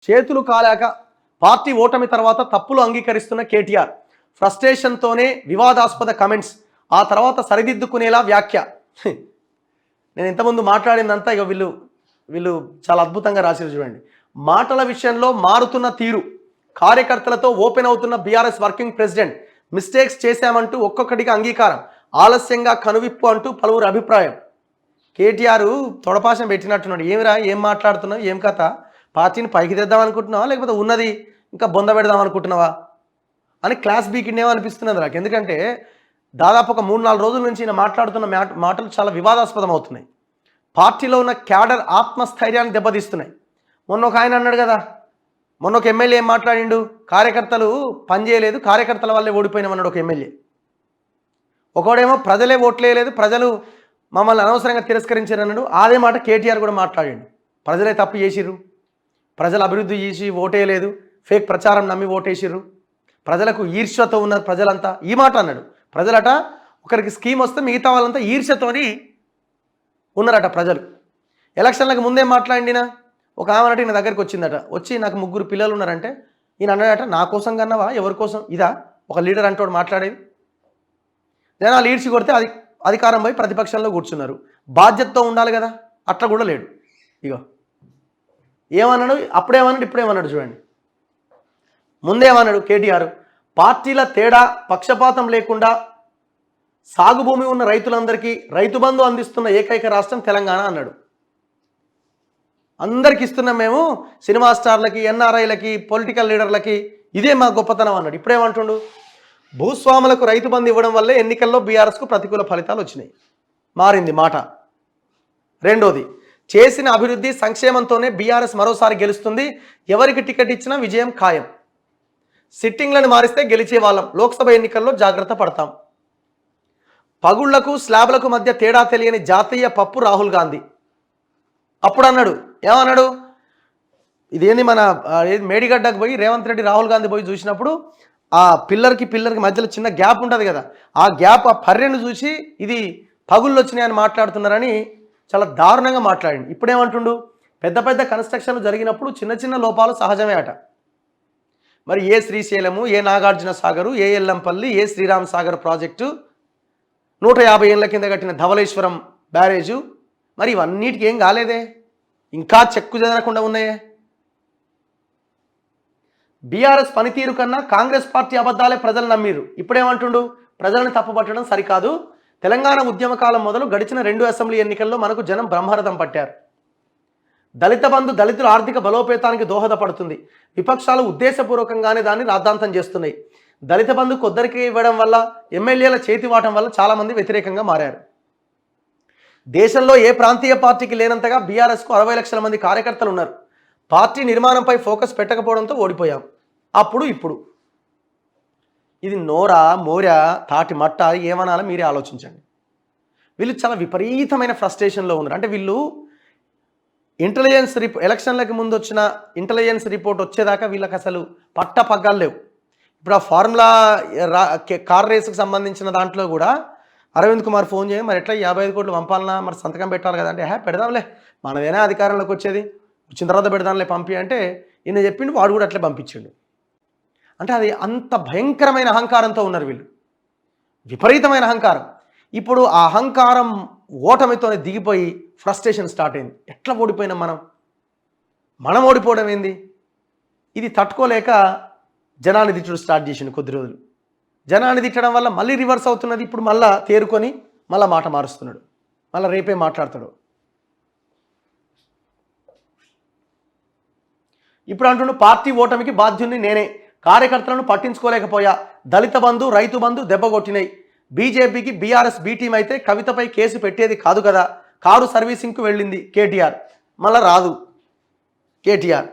చేతులు కాలాక పార్టీ ఓటమి తర్వాత తప్పులు అంగీకరిస్తున్న కేటీఆర్ ఫ్రస్ట్రేషన్తోనే వివాదాస్పద కమెంట్స్ ఆ తర్వాత సరిదిద్దుకునేలా వ్యాఖ్య. నేను ఇంతకుముందు మాట్లాడిందంతా ఇక వీళ్ళు చాలా అద్భుతంగా రాసిరు చూడండి. మాటల విషయంలో మారుతున్న తీరు, కార్యకర్తలతో ఓపెన్ అవుతున్న బీఆర్ఎస్ వర్కింగ్ ప్రెసిడెంట్, మిస్టేక్స్ చేశామంటూ ఒక్కొక్కటిగా అంగీకారం, ఆలస్యంగా కనువిప్పు అంటూ పలువురు అభిప్రాయం. కేటీఆర్ తొడపాశం పెట్టినట్టున్నాడు. ఏమిరా, ఏం మాట్లాడుతున్నావు, ఏం కథ, పార్టీని పైకి తెద్దాం అనుకుంటున్నావా లేకపోతే ఉన్నది ఇంకా బొంద పెడదాం అనుకుంటున్నావా అని క్లాస్ బీకిండేమో అనిపిస్తున్నది నాకు. ఎందుకంటే దాదాపు ఒక 3-4 రోజుల నుంచి నేను మాట్లాడుతున్న మాటలు చాలా వివాదాస్పదం అవుతున్నాయి. పార్టీలో ఉన్న క్యాడర్ ఆత్మస్థైర్యాన్ని దెబ్బతీస్తున్నాయి. మొన్న ఒక ఆయన అన్నాడు కదా, మొన్న ఒక ఎమ్మెల్యే ఏం మాట్లాడిండు, కార్యకర్తలు పనిచేయలేదు, కార్యకర్తల వల్లే ఓడిపోయినామన్నాడు ఒక ఎమ్మెల్యే. ఒకడేమో ప్రజలే ఓట్లేయలేదు, ప్రజలు మమ్మల్ని అనవసరంగా తిరస్కరించారు అన్నాడు. అదే మాట కేటీఆర్ కూడా మాట్లాడిండు. ప్రజలే తప్పు చేసిర్రు, ప్రజలు అభివృద్ధి చేసి ఓటేయలేదు, ఫేక్ ప్రచారం నమ్మి ఓటేసిర్రు, ప్రజలకు ఈర్ష్యతో ఉన్నారు ప్రజలంతా, ఈ మాట అన్నాడు. ప్రజలట ఒకరికి స్కీమ్ వస్తే మిగతా వాళ్ళంతా ఈర్ష్యతోని ఉన్నారట ప్రజలు. ఎలక్షన్లకు ముందే మాట్లాడినా ఒక ఆమె నా దగ్గరికి వచ్చిందట, వచ్చి నాకు 3 పిల్లలు ఉన్నారంటే ఈయన అన్నాడట, నా కోసం కన్నావా, ఎవరి కోసం, ఇదా ఒక లీడర్ అంటోడు మాట్లాడేది. జనాలు ఈడ్చి కొడితే అధికారం పోయి ప్రతిపక్షంలో కూర్చున్నారు. బాధ్యతతో ఉండాలి కదా, అట్లా కూడా లేడు. ఇగో ఏమన్నాడు, అప్పుడేమన్నాడు, ఇప్పుడేమన్నాడు చూడండి. ముందేమన్నాడు కేటీఆర్, పార్టీల తేడా పక్షపాతం లేకుండా సాగు భూమి ఉన్న రైతులందరికీ రైతు బంధు అందిస్తున్న ఏకైక రాష్ట్రం తెలంగాణ అన్నాడు. అందరికి ఇస్తున్నాం మేము, సినిమా స్టార్లకి, ఎన్ఆర్ఐలకి, పొలిటికల్ లీడర్లకి, ఇదే మా గొప్పతనం అన్నాడు. ఇప్పుడేమంటుండు, భూస్వాములకు రైతు బంధు ఇవ్వడం వల్లే ఎన్నికల్లో బీఆర్ఎస్కు ప్రతికూల ఫలితాలు వచ్చినాయి. మారింది మాట. రెండోది, చేసిన అభివృద్ధి సంక్షేమంతోనే బీఆర్ఎస్ మరోసారి గెలుస్తుంది, ఎవరికి టికెట్ ఇచ్చినా విజయం ఖాయం, సిట్టింగ్లను మారిస్తే గెలిచే వాళ్ళం, లోక్సభ ఎన్నికల్లో జాగ్రత్త పడతాం. పగుళ్లకు స్లాబ్లకు మధ్య తేడా తెలియని జాతీయ పప్పు రాహుల్ గాంధీ. అప్పుడు అన్నాడు, ఏమన్నాడు, ఇదేంది మన మేడిగడ్డకు పోయి రేవంత్ రెడ్డి రాహుల్ గాంధీ పోయి చూసినప్పుడు ఆ పిల్లర్కి మధ్యలో చిన్న గ్యాప్ ఉంటుంది కదా, ఆ గ్యాప్, ఆ పర్రెను చూసి ఇది పగుళ్ళు వచ్చినాయని మాట్లాడుతున్నారని చాలా దారుణంగా మాట్లాడింది. ఇప్పుడేమంటుండు, పెద్ద పెద్ద కన్స్ట్రక్షన్లు జరిగినప్పుడు చిన్న చిన్న లోపాలు సహజమే అట. మరి ఏ శ్రీశైలము, ఏ నాగార్జున సాగరు, ఏ ఎల్లంపల్లి, ఏ శ్రీరామ్ సాగర్ ప్రాజెక్టు, 150 ఏళ్ల కింద కట్టిన ధవళేశ్వరం బ్యారేజు, మరి ఇవన్నిటికీ ఏం కాలేదే, ఇంకా చెక్కు చెదరకుండా ఉన్నాయే. బీఆర్ఎస్ పనితీరు కన్నా కాంగ్రెస్ పార్టీ అబద్ధాలే ప్రజలు నమ్మిరు. ఇప్పుడేమంటుండు, ప్రజలను తప్పుపట్టడం సరికాదు, తెలంగాణ ఉద్యమ కాలం మొదలు గడిచిన 2 అసెంబ్లీ ఎన్నికల్లో మనకు జనం బ్రహ్మరథం పట్టారు. దళిత బంధు దళితుల ఆర్థిక బలోపేతానికి దోహదపడుతుంది, విపక్షాలు ఉద్దేశపూర్వకంగానే దాన్ని రాద్ధాంతం చేస్తున్నాయి. దళిత బంధు కొద్దరికి ఇవ్వడం వల్ల, ఎమ్మెల్యేల చేతివాటం వల్ల చాలామంది వ్యతిరేకంగా మారారు. దేశంలో ఏ ప్రాంతీయ పార్టీకి లేనంతగా బీఆర్ఎస్కు 60 లక్షల మంది కార్యకర్తలు ఉన్నారు. పార్టీ నిర్మాణంపై ఫోకస్ పెట్టకపోవడంతో ఓడిపోయాం. అప్పుడు ఇప్పుడు ఇది నోరా మోరా తాటి మట్ట ఏమనాలో మీరే ఆలోచించండి. వీళ్ళు చాలా విపరీతమైన ఫ్రస్ట్రేషన్లో ఉన్నారు. అంటే వీళ్ళు ఇంటెలిజెన్స్ ఎలక్షన్లకు ముందు వచ్చిన ఇంటెలిజెన్స్ రిపోర్ట్ వచ్చేదాకా వీళ్ళకి అసలు పగ్గలు లేవు. ఇప్పుడు ఆ ఫార్ములా కార్ రేసుకు సంబంధించిన దాంట్లో కూడా అరవింద్ కుమార్ ఫోన్ చేయి, మరి ఎట్లా 55 కోట్లు పంపాలన్నా, మరి సంతకం పెట్టాలి కదా అంటే, పెడదాంలే, మనదేనా అధికారంలోకి వచ్చేది, వచ్చిన తర్వాత పెడదాంలే పంపి అంటే ఈయన చెప్పిండు, వాడు కూడా అట్లే పంపించిండు. అంటే అది అంత భయంకరమైన అహంకారంతో ఉన్నారు వీళ్ళు, విపరీతమైన అహంకారం. ఇప్పుడు ఆ అహంకారం ఓటమితోనే దిగిపోయి ఫ్రస్ట్రేషన్ స్టార్ట్ అయింది. ఎట్లా ఓడిపోయినాం మనం ఓడిపోవడం ఏంది, ఇది తట్టుకోలేక జనాన్ని తిట్టడం స్టార్ట్ చేసిండు. కొద్ది రోజులు జనాన్ని తిట్టడం వల్ల మళ్ళీ రివర్స్ అవుతున్నది. ఇప్పుడు మళ్ళీ తేరుకొని మళ్ళీ మాట మారుస్తున్నాడు, మళ్ళీ రేపే మాట్లాడతాడు. ఇప్పుడు అంటుండు, పార్టీ ఓటమికి బాధ్యుని నేనే, కార్యకర్తలను పట్టించుకోలేకపోయా, దళిత బంధు రైతు బంధు దెబ్బకొట్టినాయి, బీజేపీకి బీఆర్ఎస్ బీ టీం అయితే కవితపై కేసు పెట్టేది కాదు కదా, కారు సర్వీసింగ్కు వెళ్ళింది కేటీఆర్, మళ్ళీ రాదు కేటీఆర్.